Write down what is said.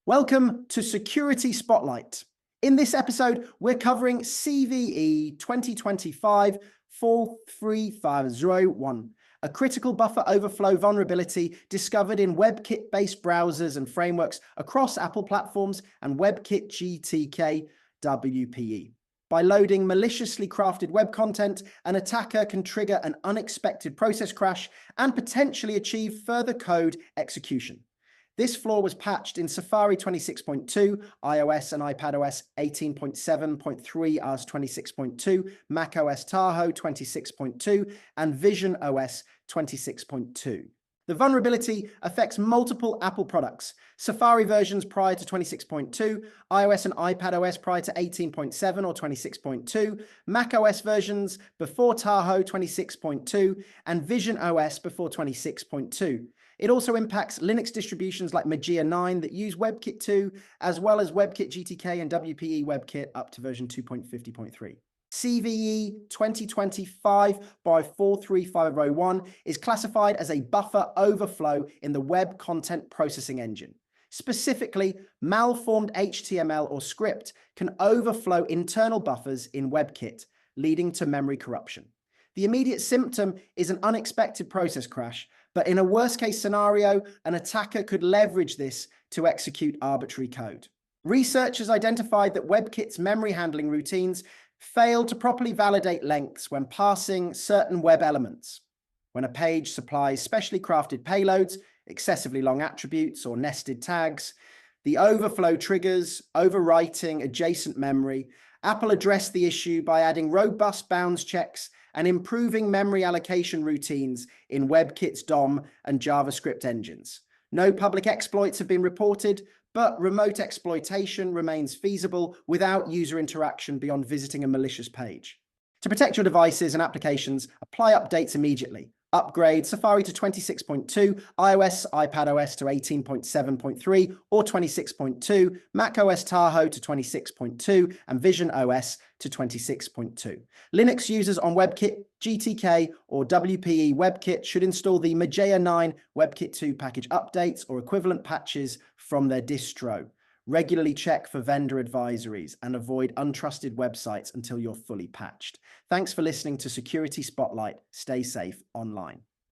Welcome to Security Spotlight. In this episode, we're covering CVE 2025-43501, a critical buffer overflow vulnerability discovered in WebKit-based browsers and frameworks across Apple platforms and WebKit GTK WPE. By loading maliciously crafted web content, an attacker can trigger an unexpected process crash and potentially achieve further code execution. This flaw was patched in Safari 26.2, iOS and iPadOS 18.7.3 Rs 26.2, macOS Tahoe 26.2, and Vision OS 26.2. The vulnerability affects multiple Apple products, Safari versions prior to 26.2, iOS and iPadOS prior to 18.7 or 26.2, macOS versions before Tahoe 26.2, and Vision OS before 26.2. It also impacts Linux distributions like Mageia 9 that use WebKit 2, as well as WebKit GTK and WPE WebKit up to version 2.50.3. CVE 2025-43501 is classified as a buffer overflow in the web content processing engine. Specifically, malformed HTML or script can overflow internal buffers in WebKit, leading to memory corruption. The immediate symptom is an unexpected process crash, but in a worst-case scenario, an attacker could leverage this to execute arbitrary code. Researchers identified that WebKit's memory handling routines fail to properly validate lengths when parsing certain web elements. When a page supplies specially crafted payloads, excessively long attributes, or nested tags, the overflow triggers overwriting adjacent memory. Apple addressed the issue by adding robust bounds checks and improving memory allocation routines in WebKit's DOM and JavaScript engines. No public exploits have been reported, but remote exploitation remains feasible without user interaction beyond visiting a malicious page. To protect your devices and applications, apply updates immediately. Upgrade Safari to 26.2, iOS, iPadOS to 18.7.3 or 26.2, macOS Tahoe to 26.2, and Vision OS to 26.2. Linux users on WebKit, GTK, or WPE WebKit should install the Mageia 9 WebKit 2 package updates or equivalent patches from their distro. Regularly check for vendor advisories and avoid untrusted websites until you're fully patched. Thanks for listening to Security Spotlight. Stay safe online.